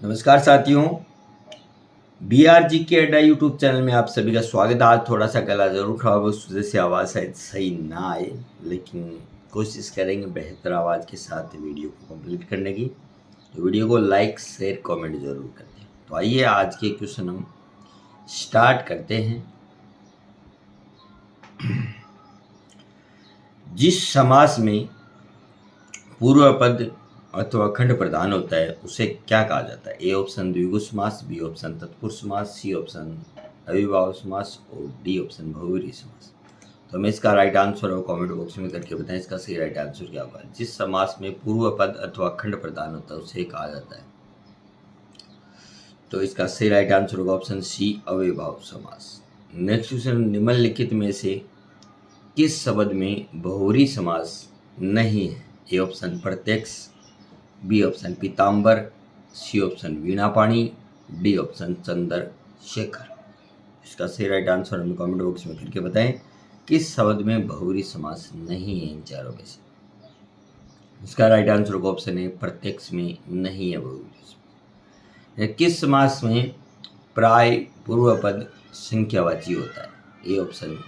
नमस्कार साथियों, BRG के अड्डा यूट्यूब चैनल में आप सभी का स्वागत है। आज थोड़ा सा गला ज़रूर खराब हो, उस वजह से आवाज़ शायद सही ना आए, लेकिन कोशिश करेंगे बेहतर आवाज़ के साथ वीडियो को कंप्लीट करने की। तो वीडियो को लाइक शेयर कमेंट ज़रूर कर दें। तो आइए आज के क्वेश्चन हम स्टार्ट करते हैं। जिस समास में पूर्व पद अथवा खंड प्रधान होता है उसे क्या कहा जाता है? ए ऑप्शन द्विगु समास, बी ऑप्शन तत्पुरुष समास, सी ऑप्शन अविभाव समास और डी ऑप्शन बहुव्रीहि समास। तो हमें इसका राइट आंसर और कमेंट बॉक्स में करके बताएं इसका सही राइट आंसर क्या होगा। जिस समास में पूर्व पद अथवा खंड प्रधान होता है उसे कहा जाता है। तो इसका सही राइट आंसर होगा ऑप्शन सी अविभाव समास। नेक्स्ट क्वेश्चन, निम्नलिखित में से किस शब्द में बहुव्रीहि समास नहीं है? ए ऑप्शन प्रत्यक्ष, बी ऑप्शन पीताम्बर, सी ऑप्शन वीणापाणी, डी ऑप्शन चंद्रशेखर। इसका सही राइट आंसर हमें कमेंट बॉक्स में करके बताएं किस शब्द में बहुव्रीहि समास नहीं है इन चारों में से। इसका राइट आंसर होगा ऑप्शन ए प्रत्यक्ष में नहीं है बहुव्रीहि समास। किस समास में प्राय पूर्व पद संख्यावाची होता है? ए ऑप्शन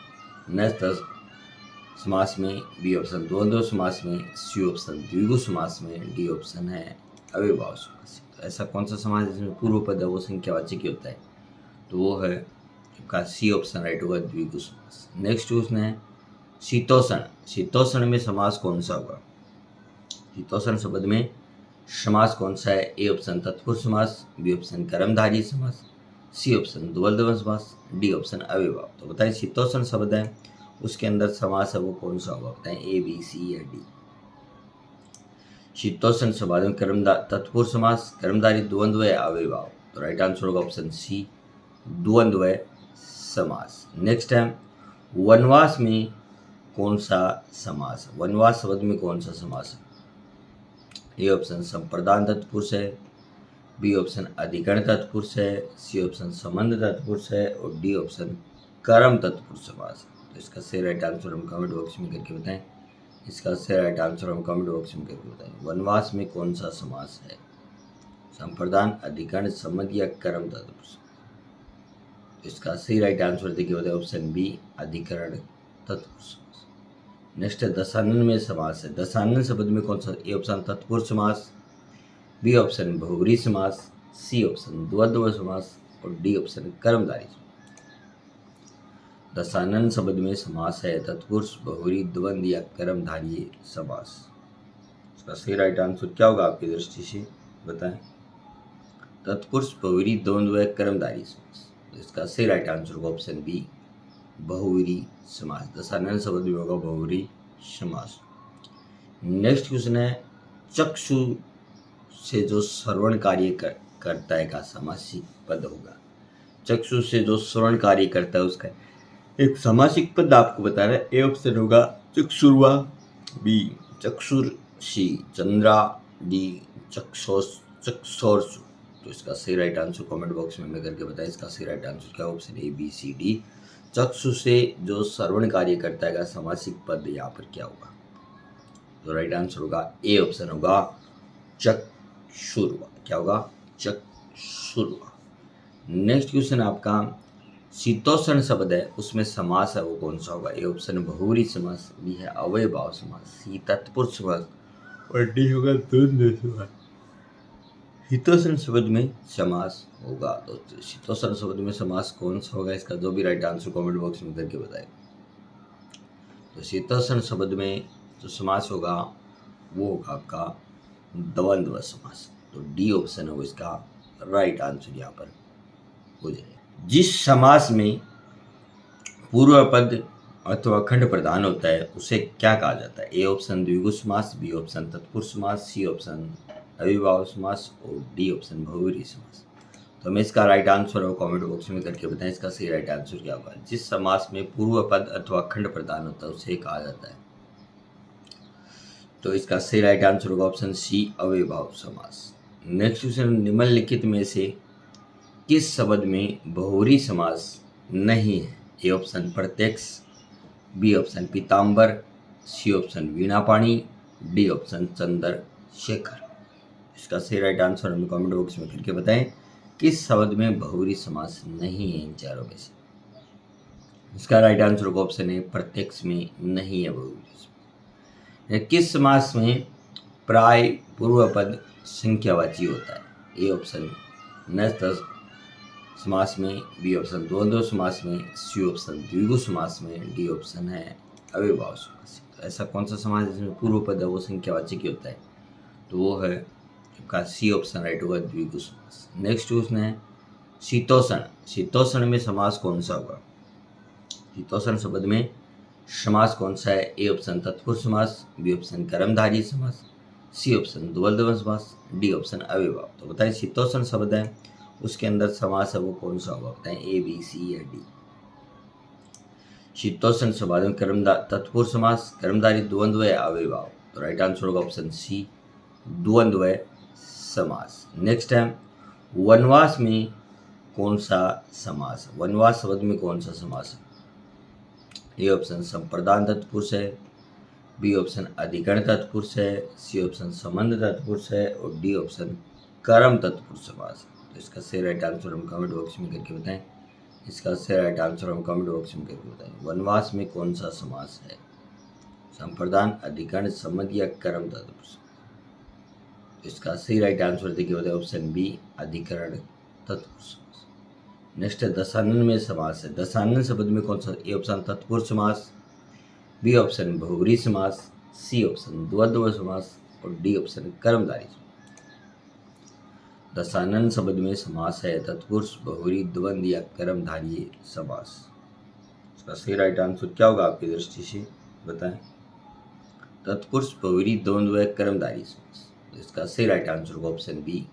नस्तस समास में, बी ऑप्शन द्वंद्व समास में, सी ऑप्शन द्विगु समास में, डी ऑप्शन है अविभाव समास। तो ऐसा कौन सा समास जिसमें पूर्व पद है वो संख्यावाचक ही होता है? तो वो है आपका सी ऑप्शन राइट होगा, द्विगु समास। नेक्स्ट क्वेश्चन है शीतोषण। शीतोषण में समास कौन सा होगा? शीतोषण शब्द में समास कौन सा है? ए ऑप्शन तत्पुरुष समास, बी ऑप्शन कर्मधारय समास, सी ऑप्शन द्वंद्व समास, डी ऑप्शन अविभाव। तो बताएं शीतोषण शब्द है उसके अंदर समास है वो कौन सा होगा? बताएं ए बी सी या डी। शीतोषण शब्द में तत्पुरुष समास, कर्मधारय, द्वंद्व या अविभाव। तो राइट आंसर होगा ऑप्शन सी द्वंद्व समास। नेक्स्ट है वनवास में कौन सा समास है? वनवास शब्द में कौन सा समास है? ए ऑप्शन संप्रदान तत्पुरुष है, बी ऑप्शन अधिकरण तत्पुरुष है, सी ऑप्शन संबंध तत्पुरुष है और डी ऑप्शन कर्म तत्पुरुष समास है। तो इसका सही राइट आंसर हम कमेंट बॉक्स में करके बताएं। इसका सही राइट आंसर हम कमेंट बॉक्स में करके बताएं। वनवास में कौन सा समास है? संप्रदान, अधिकरण, संबंध या कर्म तत्पुरुष। इसका सही राइट आंसर देखिए बताएं ऑप्शन बी अधिकरण तत्पुरुष समास। नेक्स्ट है दशानन में समास है। दशानन शब्द में कौन सा? ए ऑप्शन तत्पुरुष समास, बी ऑप्शन बहुव्रीहि समास, सी ऑप्शन द्वंद्व समास और डी ऑप्शन कर्मधारय समास। दशानन शब्द में समास है तत्पुरुष, बहुव्रीहि, द्वंद्व या कर्मधारय समास। इसका सही राइट आंसर क्या होगा आपकी दृष्टि से? बताएं। तत्पुरुष, बहुव्रीहि, द्वंद्व या कर्मधारय समास। तो इसका सही राइट आंसर होगा ऑप्शन बी बहुव्रीहि समास। दशानन शब्द में होगा बहुव्रीहि समास। नेक्स्ट क्वेश्चन है चक्षु से जो श्रवण कार्य करता है का समासिक पद होगा? चक्षु से जो श्रवण कार्य करता है उसका एक समासिक पद आपको बता रहा है। ए ऑप्शन होगा चक्षुर्वा, बी चक्षुर्षि, चंद्रा, डी चक्षोर्षु। तो इसका सही राइट आंसर कमेंट बॉक्स में करके बताएं। इसका सही राइट आंसर क्या? Option A B C D. चक्षु से जो श्रवण कार्य करता है समासिक पद यहाँ पर क्या होगा? तो राइट आंसर होगा ए ऑप्शन होगा चक्षुर्वा। क्या होगा? चक्षुर्वा। नेक्स्ट क्वेश्चन आपका शीतोषण शब्द है उसमें समास है वो कौन सा होगा? ए ऑप्शन बहुव्रीहि समास, बी है अविभाव समास, सी तत्पुरुष समास और डी होगा द्वंद्व समास। शीतोषण शब्द में समास होगा तो शीतोषण शब्द में समास कौन सा होगा? इसका जो भी राइट आंसर कमेंट बॉक्स में करके बताएं। तो शीतोषण शब्द में जो समास होगा वो होगा आपका द्वंद्व समास। तो डी ऑप्शन है इसका राइट आंसर यहाँ पर हो जाएगा। जिस समास में पूर्व पद अथवा खंड प्रधान होता है उसे क्या कहा जाता है? ए ऑप्शन द्विगु समास, बी ऑप्शन तत्पुरुष समास, सी ऑप्शन अविभाव समास और डी ऑप्शन बहुव्रीहि समास। तो हमें इसका राइट आंसर और कमेंट बॉक्स में करके बताएं इसका सही राइट आंसर क्या होगा। जिस समास में पूर्व पद अथवा खंड प्रधान होता है उसे कहा जाता है। तो इसका सही राइट आंसर होगा ऑप्शन सी अविभाव समास। नेक्स्ट क्वेश्चन, निम्नलिखित में से किस शब्द में बहुव्रीहि समास नहीं है? ए ऑप्शन प्रत्यक्ष, बी ऑप्शन पीताम्बर, सी ऑप्शन वीणापाणी, डी ऑप्शन चंद्रशेखर। इसका सही राइट आंसर हमें कमेंट बॉक्स में करके बताएं। किस शब्द में बहुव्रीहि समास नहीं है इन चारों में से? इसका राइट आंसर का ऑप्शन है प्रत्यक्ष में नहीं है बहुव्रीहि समास। किस समास में प्राय पूर्व पद संख्यावाची होता है? ए ऑप्शन नस्त समास में, बी ऑप्शन द्वंद्व समास में, सी ऑप्शन द्विगु समास में, डी ऑप्शन है अव्ययभाव समास। तो ऐसा कौन सा समास जिसमें पूर्व पद है वो संख्यावाची की होता है? तो वो है आपका सी ऑप्शन राइट होगा, द्विगु समास। नेक्स्ट क्वेश्चन है शीतोषण। शीतोषण में समास कौन सा होगा? शीतोषण शब्द में समास कौन सा है? ए ऑप्शन तत्पुरुष समास, बी ऑप्शन कर्मधारय समास, सी ऑप्शन द्वंद्व समास, डी ऑप्शन अव्ययभाव। तो बताएं शीतोषण शब्द है उसके अंदर समास है वो कौन सा होगा? बताएं ए, बी, सी या डी। शीतोषण शब्द में तत्पुरुष समास, कर्मधारय, द्वंद्व या अव्ययभाव। तो राइट आंसर होगा ऑप्शन सी, द्वंद्व समास। नेक्स्ट है वनवास में कौन सा समास है? वनवास शब्द में कौन सा समास है? ए ऑप्शन संप्रदान तत्पुरुष है, बी ऑप्शन अधिकरण तत्पुरुष है, सी ऑप्शन संबंध तत्पुरुष है और डी ऑप्शन कर्म तत्पुरुष समास है। तो इसका सही राइट आंसर हम कमेंट बॉक्स में करके बताएं। इसका सही राइट आंसर हम कमेंट बॉक्स में करके बताएं। वनवास में कौन सा समास है? संप्रदान, अधिकरण, संबंध या कर्म तत्पुरुष। इसका सही राइट आंसर देखिए बताए ऑप्शन बी, अधिकरण तत्पुरुष समास। नेक्स्ट है दशानन में समास है। दशानन शब्द में कौन सा? ए ऑप्शन तत्पुरुष समास, बी ऑप्शन बहुव्रीहि समास, सी ऑप्शन द्वंद्व समास और डी ऑप्शन कर्मधारय समास। दशानन शब्द में समास है तत्पुरुष, बहुव्रीहि, द्वंद्व या कर्मधारय समास। इसका सही राइट आंसर क्या होगा आपकी दृष्टि से? बताएं। तत्पुरुष, बहुव्रीहि, द्वंद्व या कर्मधारय समास। इसका सही राइट आंसर होगा ऑप्शन बी,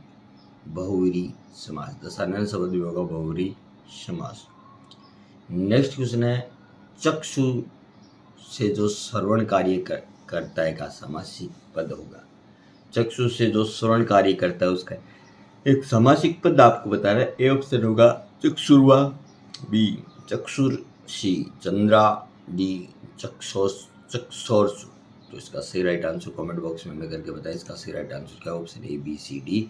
बहुव्रीहि समास। दशानन शब्द में होगा बहुव्रीहि समास। नेक्स्ट क्वेश्चन है चक्षु से जो श्रवण कार्य करता है का समासिक पद होगा। चक्षु से जो श्रवण कार्य करता है उसका एक समासिक पद आपको बता रहा है। ए ऑप्शन होगा चक्षुर्वा, बी चक्षुर्षि, चंद्रा, डी चक्षोर्षु। तो इसका सही राइट आंसर कमेंट बॉक्स में करके बताएं। इसका सही राइट आंसर क्या? Option A, B, C, D.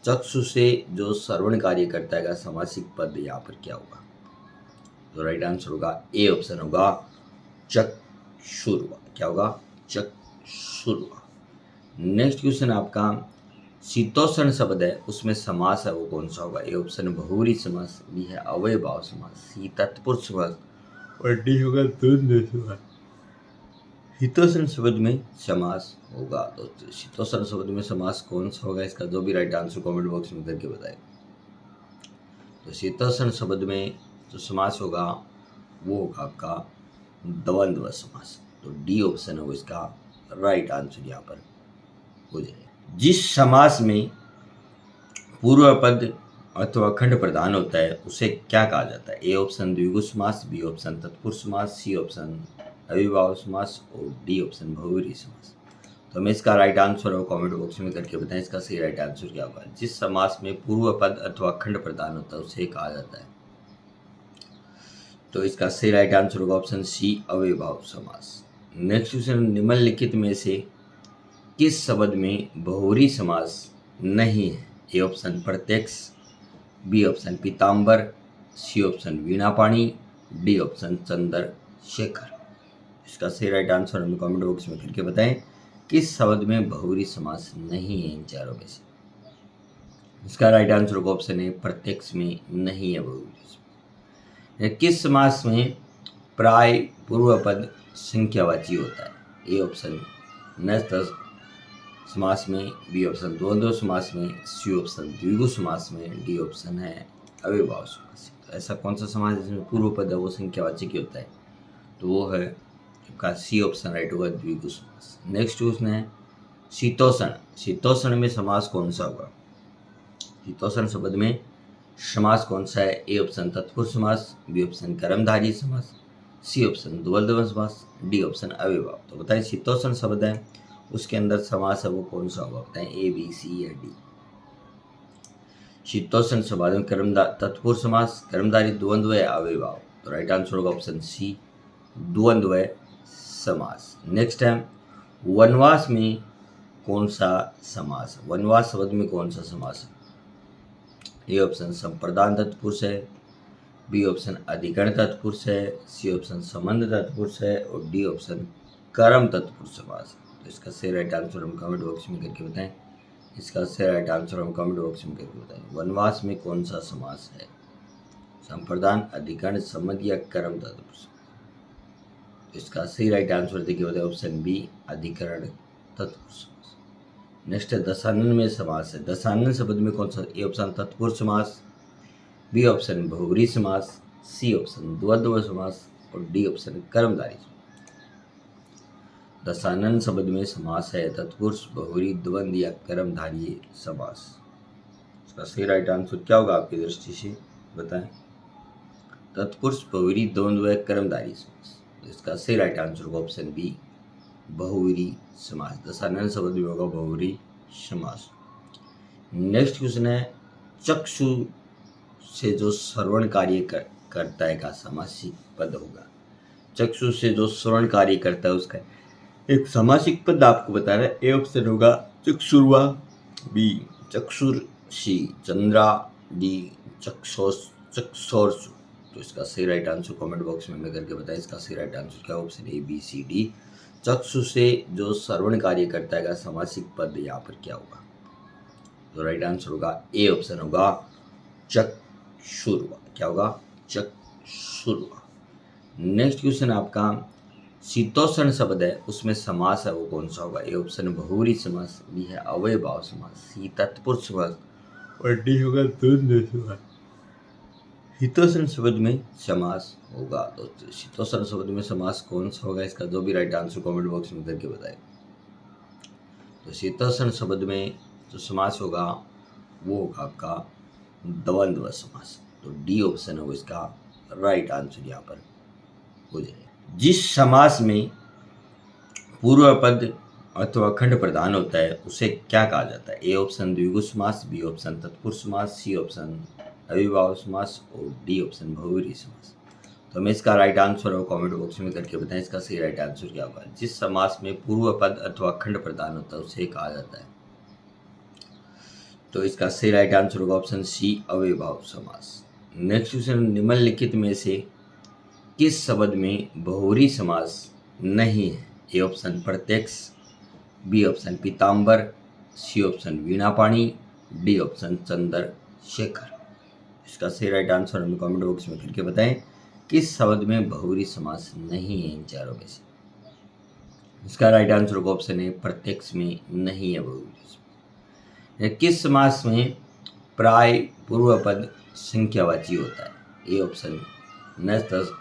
चक्षु से जो श्रवण कार्य करता है समासिक पद यहाँ पर क्या होगा? तो राइट आंसर होगा ए ऑप्शन होगा चक्षुर्वा। क्या होगा? चक्षुर्वा। नेक्स्ट क्वेश्चन आपका शीतोषण शब्द है उसमें समास है वो कौन सा होगा? ए ऑप्शन बहुव्रीहि समास, बी है अव्ययभाव समास, सी तत्पुरुष समास और डी होगा द्वंद्व समास। शीतोषण शब्द में समास होगा तो शीतोषण शब्द में समास कौन सा होगा? इसका जो भी राइट आंसर कमेंट बॉक्स में करके बताएं। तो शीतोषण शब्द में जो समास होगा वो होगा आपका द्वंद्व समास। तो डी ऑप्शन है इसका राइट आंसर यहाँ पर हो जाएगा। जिस समास में पूर्व पद अथवा खंड प्रधान होता है उसे क्या कहा जाता है? ए ऑप्शन द्विगु समास, बी ऑप्शन तत्पुरुष समास, सी ऑप्शन अव्ययभाव समास और डी ऑप्शन बहुव्रीहि समास। तो हमें इसका राइट आंसर और कमेंट बॉक्स में करके बताएं। इसका सही राइट आंसर क्या होगा? जिस समास में पूर्व पद अथवा खंड प्रधान होता है उसे कहा जाता है। तो इसका सही राइट आंसर होगा ऑप्शन सी, अव्ययभाव समास। नेक्स्ट क्वेश्चन निम्नलिखित में से किस शब्द में बहुव्रीहि समास नहीं है? ए ऑप्शन प्रत्यक्ष, बी ऑप्शन पीताम्बर, सी ऑप्शन वीणापाणी, डी ऑप्शन चंद्रशेखर। इसका सही राइट आंसर हमें कमेंट बॉक्स में करके बताएं। किस शब्द में बहुव्रीहि समास नहीं है इन चारों में से? इसका राइट आंसर होगा ऑप्शन ए, प्रत्यक्ष में नहीं है बहुव्रीहि समास। किस समास में प्राय पूर्व पद संख्यावाची होता है? ए ऑप्शन नस्त समास में, बी ऑप्शन द्वंद्व समास में, सी ऑप्शन द्विगु समास में, डी ऑप्शन है अव्ययभाव समास। तो ऐसा कौन सा समास जिसमें पूर्व पद है वो संख्यावाची की होता है? तो वो है आपका सी ऑप्शन राइट होगा, द्विगु समास। नेक्स्ट क्वेश्चन है शीतोषण। शीतोषण में समास कौन सा होगा? शीतोषण शब्द में समास कौन सा है? ए ऑप्शन तत्पुरुष समास, बी ऑप्शन कर्मधारय समास, सी ऑप्शन द्वंद्व समास, डी ऑप्शन अव्ययभाव। तो बताएं शीतोषण शब्द है उसके अंदर समास है वो कौन सा होगा? बताएं ए, बी, सी या डी। शीतोषण शब्द में तत्पुरुष समास, कर्मधारय, द्वंद्व या अव्ययभाव। तो राइट आंसर होगा ऑप्शन सी, द्वंद्व समास। नेक्स्ट है वनवास में कौन सा समास है? वनवास शब्द में कौन सा समास है? ए ऑप्शन संप्रदान तत्पुरुष है, बी ऑप्शन अधिकरण तत्पुरुष है, सी ऑप्शन संबंध तत्पुरुष है और डी ऑप्शन कर्म तत्पुरुष समास है। तो इसका सही राइट आंसर हम कमेंट बॉक्स में करके बताएं। इसका सही राइट आंसर हम कमेंट बॉक्स में करके बताएं। वनवास में कौन सा समास है? संप्रदान, अधिकरण, संबंध या कर्म तत्पुरुष? इसका सही राइट आंसर देखिए बताए ऑप्शन बी अधिकरण तत्पुरुष समास। नेक्स्ट है दशानन में समास है। दशानन शब्द में कौन सा? ए ऑप्शन तत्पुरुष समास, बी ऑप्शन बहुव्रीहि समास, सी ऑप्शन द्वंद्व समास और डी ऑप्शन कर्मधारय समास। दशानन शब्द में समास है तत्पुरुष, बहुव्रीहि, द्वंद्व या कर्मधारय समास। इसका सही राइट आंसर क्या होगा आपकी दृष्टि से बताएं। तत्पुरुष, बहुव्रीहि, द्वंद्व या कर्मधारय समास। इसका सही राइट आंसर होगा ऑप्शन बी बहुव्रीहि समास। दशानन शब्द में होगा बहुव्रीहि समास। नेक्स्ट क्वेश्चन है चक्षु से जो श्रवण कार्य करता है का समासिक पद होगा। चक्षु से जो श्रवण कार्य करता है उसका एक समासिक पद आपको बता रहा है। ए ऑप्शन होगा चक्षुर्वा, बी चक्षुर्षि, चंद्रा, डी चक्षोर्षु। तो इसका सही राइट आंसर कमेंट बॉक्स में करके बताएं। इसका सही राइट आंसर क्या? Option A, B, C, D. चक्षु से जो श्रवण कार्य करता है का समासिक पद यहाँ पर क्या होगा? तो राइट आंसर होगा ए ऑप्शन होगा चक्षुर्वा। क्या होगा? चक्षुर्वा। नेक्स्ट क्वेश्चन आपका शीतोष्ण शब्द है उसमें समास है वो कौन सा होगा? ए ऑप्शन बहुव्रीहि समास, बी है अव्ययभाव समास, सी तत्पुरुष समास और डी होगा द्वंद्व समास। शीतोष्ण शब्द में समास होगा तो शीतोष्ण शब्द में समास कौन सा होगा? इसका जो भी राइट आंसर कमेंट बॉक्स में करके बताए। तो शीतोष्ण शब्द में जो समास होगा वो होगा आपका द्वंद्व समास। तो डी ऑप्शन है इसका राइट आंसर यहाँ पर हो जाएगा। जिस समास में पूर्व पद अथवा खंड प्रधान होता है उसे क्या कहा जाता है? ए ऑप्शन द्विगु समास, बी ऑप्शन तत्पुरुष समास, सी ऑप्शन अविभाव समास और डी ऑप्शन बहुव्रीहि समास। तो हमें इसका राइट आंसर और कमेंट बॉक्स में करके बताएं। इसका सही राइट आंसर क्या होगा? जिस समास में पूर्व पद अथवा खंड प्रधान होता है उसे कहा जाता है। तो इसका सही राइट आंसर होगा ऑप्शन सी अव्ययभाव समास। नेक्स्ट क्वेश्चन निम्नलिखित में से किस शब्द में बहुव्रीहि समास नहीं है? ए ऑप्शन प्रत्यक्ष, बी ऑप्शन पीताम्बर, सी ऑप्शन वीणापाणी, डी ऑप्शन चंद्रशेखर। इसका सही राइट आंसर हमें कमेंट बॉक्स में करके बताएं। किस शब्द में बहुव्रीहि समास नहीं है इन चारों में से? इसका राइट आंसर होगा ऑप्शन ए प्रत्यक्ष में नहीं है बहुव्रीहि समास। किस समास में प्राय पूर्व पद संख्यावाची होता है? ए ऑप्शन नस्तस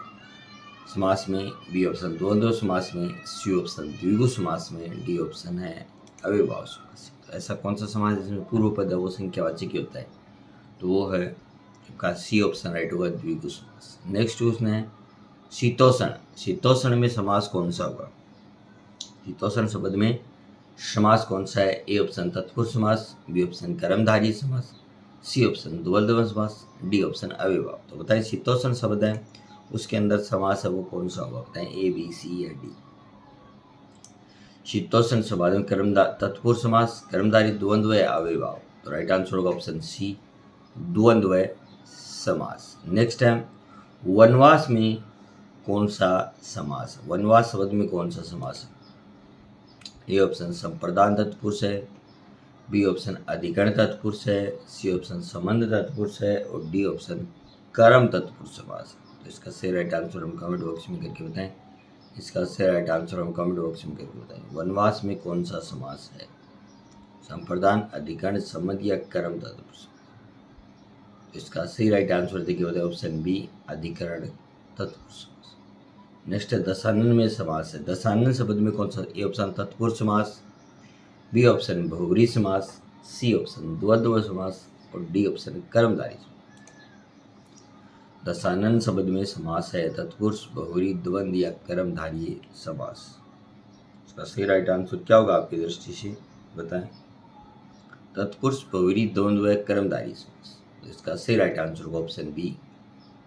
समास में, बी ऑप्शन द्वंद्व समास में, सी ऑप्शन द्विगु समास में, डी ऑप्शन है अव्ययभाव समास। तो ऐसा कौन सा समास जिसमें पूर्व पद है वो संख्यावाची की होता है? तो वो है आपका सी ऑप्शन राइट होगा द्विगु समास। नेक्स्ट क्वेश्चन है शीतोष्ण। शीतोष्ण में समास कौन सा होगा? शीतोष्ण शब्द में समास कौन सा है? ए ऑप्शन तत्पुरुष समास, बी ऑप्शन कर्मधारय समास, सी ऑप्शन द्वंद्व समास, डी ऑप्शन अव्ययभाव। तो बताएं शीतोष्ण शब्द है उसके अंदर समास है वो कौन सा होगा? बताएं ए, बी, सी या डी। शीतोष्ण शब्द में तत्पुरुष समास, कर्मधारय, द्वंद्व या अव्ययभाव। तो राइट आंसर होगा ऑप्शन सी द्वंद्व समास। नेक्स्ट है वनवास में कौन सा समास है? वनवास शब्द में कौन सा समास है? ए ऑप्शन संप्रदान तत्पुरुष है, बी ऑप्शन अधिकरण तत्पुरुष है, सी ऑप्शन संबंध तत्पुरुष है और डी ऑप्शन कर्म तत्पुरुष समास है। तो इसका सही राइट आंसर हम कमेंट बॉक्स में करके बताएं। इसका सही राइट आंसर हम कमेंट बॉक्स में करके बताएं। वनवास में कौन सा समास है? संप्रदान, अधिकरण, संबंध या कर्म तत्पुरुष। इसका सही राइट आंसर देखिए बताए ऑप्शन बी अधिकरण तत्पुरुष समास। नेक्स्ट है दशानन में समास है। दशानन शब्द में कौन सा? ए ऑप्शन तत्पुरुष समास, बी ऑप्शन बहुव्रीहि समास, सी ऑप्शन द्वंद्व समास और डी ऑप्शन कर्मधारय समास। दशानन शब्द में समास है तत्पुरुष, बहुव्रीहि, द्वंद्व या कर्मधारय समास। इसका सही राइट आंसर क्या होगा आपकी दृष्टि से बताएं। तत्पुरुष, बहुव्रीहि, द्वंद्व या कर्मधारय समास। इसका सही राइट आंसर होगा ऑप्शन बी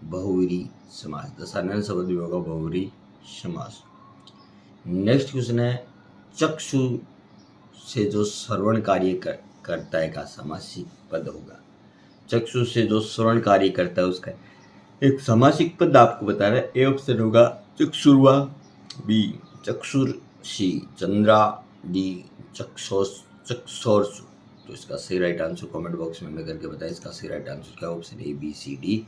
बहुव्रीहि समास। दशानन शब्द में होगा बहुव्रीहि समास। नेक्स्ट क्वेश्चन है चक्षु से जो श्रवण कार्य करता है का समासिक पद होगा। चक्षु से जो श्रवण कार्य करता है उसका एक समासिक पद आपको बता रहा है। ए ऑप्शन होगा चक्षुर्वा, बी चक्षुर्षि, चंद्रा, डी चक्षोर्षु। तो इसका सही राइट आंसर कमेंट बॉक्स में करके बताएं। इसका सही राइट आंसर क्या, option A B C D.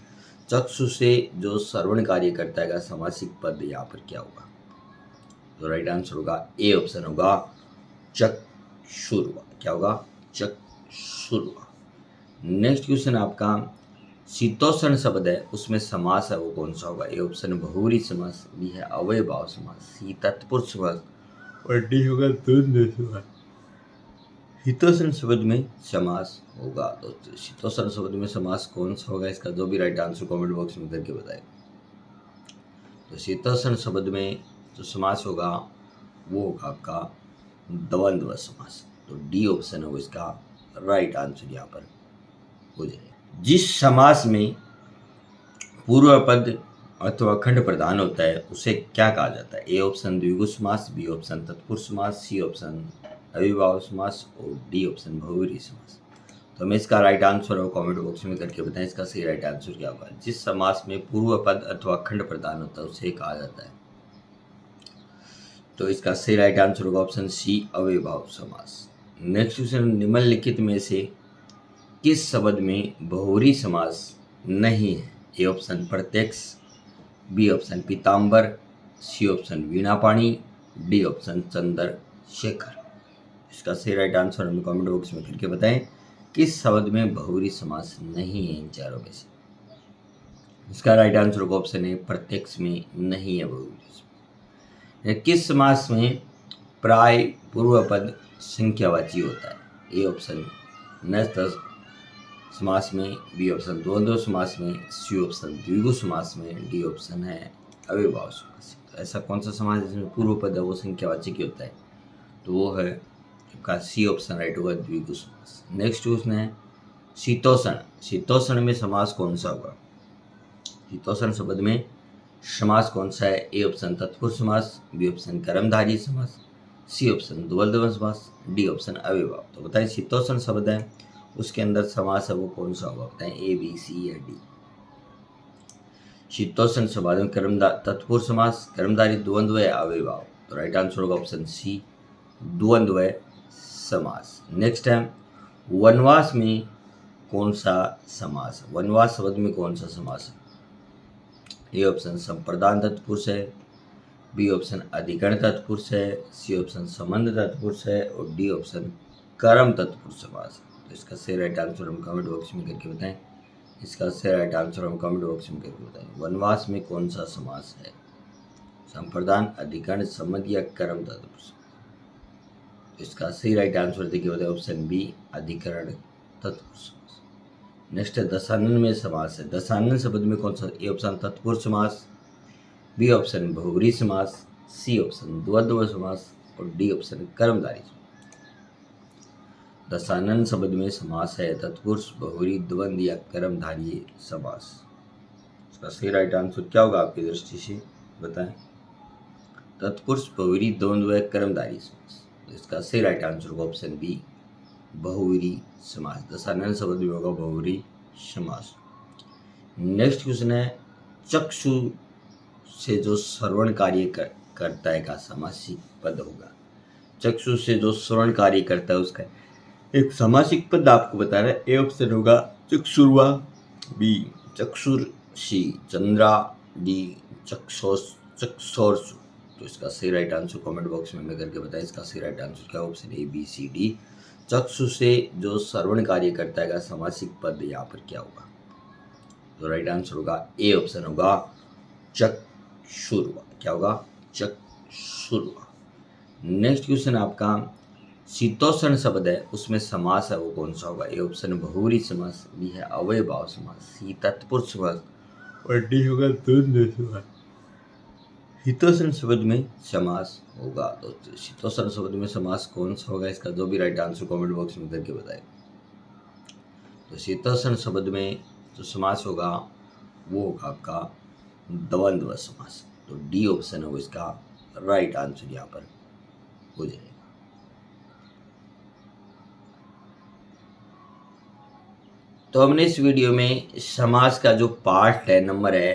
चक्षु से जो श्रवण कार्य करता है समासिक पद यहाँ पर क्या होगा? तो राइट आंसर होगा ए ऑप्शन होगा चक्षुर्वा। क्या होगा? चक्षुर्वा। नेक्स्ट क्वेश्चन आपका शीतोष्ण शब्द है उसमें समास है वो कौन सा होगा? ए ऑप्शन बहुव्रीहि समास, बी है अव्ययभाव समास, सी तत्पुरुष समास और डी होगा द्वंद्व समास। शीतोष्ण शब्द में समास होगा तो शीतोष्ण शब्द में समास कौन सा होगा? इसका जो भी राइट आंसर कमेंट बॉक्स में करके बताए। तो शीतोष्ण शब्द में जो समास होगा वो होगा आपका द्वंद्व समास। तो डी ऑप्शन है इसका राइट आंसर यहाँ पर हो जाएगा। जिस समास में पूर्व पद अथवा खंड प्रधान होता है उसे क्या कहा जाता है? ए ऑप्शन द्विगु समास, बी ऑप्शन तत्पुरुष समास, सी ऑप्शन अविभाव समास और डी ऑप्शन बहुव्रीहि समास। तो हमें इसका राइट आंसर और कमेंट बॉक्स में करके बताएं इसका सही राइट आंसर क्या होगा। जिस समास में पूर्व पद अथवा खंड प्रधान होता है उसे कहा जाता है। तो इसका सही राइट आंसर होगा ऑप्शन सी अविभाव समास। नेक्स्ट क्वेश्चन, निम्नलिखित में से किस शब्द में बहुव्रीहि समास नहीं है? ए ऑप्शन प्रत्यक्ष, बी ऑप्शन पीताम्बर, सी ऑप्शन वीणापाणी, डी ऑप्शन चंद्रशेखर। इसका सही राइट आंसर हमें कमेंट बॉक्स में करके बताएं किस शब्द में बहुव्रीहि समास नहीं है इन चारों में से। इसका राइट आंसर होगा ऑप्शन ए प्रत्यक्ष में नहीं है बहुव्रीहि समास। किस समास में प्राय पूर्व पद संख्यावाची होता है? ए ऑप्शन नस्तस समास में, बी ऑप्शन द्वंद्व समास में, सी ऑप्शन द्विगु समास में, डी ऑप्शन है अविभाव समास। तो ऐसा कौन सा समास जिसमें पूर्व पद है वो संख्यावाचक ही होता है? तो वो है आपका सी ऑप्शन राइट होगा द्विगु समास। नेक्स्ट क्वेश्चन है शीतोष्ण। शीतोष्ण में समास कौन सा होगा? शीतोष्ण शब्द में समास कौन सा है? ए ऑप्शन तत्पुरुष समास, बी ऑप्शन कर्मधारय समास, सी ऑप्शन द्वंद्व समास, डी ऑप्शन अविभाव। तो बताएं शीतोष्ण शब्द है उसके अंदर समास है वो कौन सा होगा? बताएं ए बी सी या डी। शीतोष्ण शब्द में तत्पुरुष समास, कर्मधारय, द्वंद्व या अविभाव। तो राइट आंसर होगा ऑप्शन सी द्वंद्व समास। नेक्स्ट है वनवास में कौन सा समास है? वनवास शब्द में कौन सा समास है? ए ऑप्शन संप्रदान तत्पुरुष है, बी ऑप्शन अधिकरण तत्पुरुष है, सी ऑप्शन संबंध तत्पुरुष है और डी ऑप्शन कर्म तत्पुरुष समास है। तो इसका सही राइट आंसर हम कमेंट बॉक्स में करके बताएं। इसका सही राइट आंसर हम कमेंट बॉक्स में करके बताएं। वनवास में कौन सा समास है? संप्रदान, अधिकरण, संबंध या कर्म तत्पुरुष। इसका सही राइट आंसर देखिए बताए ऑप्शन बी अधिकरण तत्पुरुष समास। नेक्स्ट है दशानन में समास है। दशानन शब्द में कौन सा? ए ऑप्शन तत्पुरुष समास, बी ऑप्शन बहुव्रीहि समास, सी ऑप्शन द्वंद्व समास और डी ऑप्शन कर्मधारय समास। दशानन शब्द में समास है तत्पुरुष, बहुव्रीहि, द्वंद्व या कर्मधारय समास। इसका सही राइट आंसर क्या होगा आपकी दृष्टि से बताएं? तत्पुरुष, बहुव्रीहि, द्वंद्व या कर्मधारय समास। इसका सही राइट आंसर होगा ऑप्शन बी बहुव्रीहि समास। दशानन शब्द में होगा बहुव्रीहि समास। नेक्स्ट क्वेश्चन है चक्षु से जो श्रवण कार्य करता है का समासिक पद होगा। चक्षु से जो श्रवण कार्य करता है उसका एक समासिक पद आपको बता रहा है। ए ऑप्शन होगा चक्षुर्वा, बी चक्षुर्षि, चंद्रा, डी चक्षोर्षु। तो इसका सही राइट आंसर कमेंट बॉक्स में करके बताएं। इसका सही राइट आंसर क्या, option A B C D. चक्षु से जो श्रवण कार्य करता है समासिक पद यहाँ पर क्या होगा? तो राइट आंसर होगा ए ऑप्शन होगा चक्षुर्वा। क्या होगा? चक्षुर्वा। नेक्स्ट क्वेश्चन आपका शीतोष्ण शब्द है उसमें समास है वो कौन सा होगा? ए ऑप्शन बहुव्रीहि समास, बी है अव्ययभाव समास, सी तत्पुरुष समास और डी होगा द्वंद्व समास। शीतोष्ण शब्द में समास होगा तो शीतोष्ण शब्द में समास कौन सा होगा? इसका जो भी राइट आंसर कमेंट बॉक्स में करके बताएं। तो शीतोष्ण शब्द में जो समास होगा वो होगा आपका द्वंद्व समास। तो डी ऑप्शन है वो इसका राइट आंसर यहाँ पर हो जाएगा। तो हमने इस वीडियो में समास का जो पार्ट है नंबर है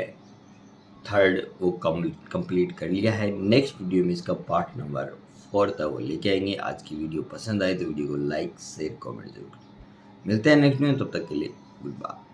3 वो कंप्लीट कर लिया है। नेक्स्ट वीडियो में इसका पार्ट नंबर 4 था वो लेके आएंगे। आज की वीडियो पसंद आए तो वीडियो को लाइक शेयर कमेंट जरूर। मिलते हैं नेक्स्ट में, तब तक के लिए गुड बाय।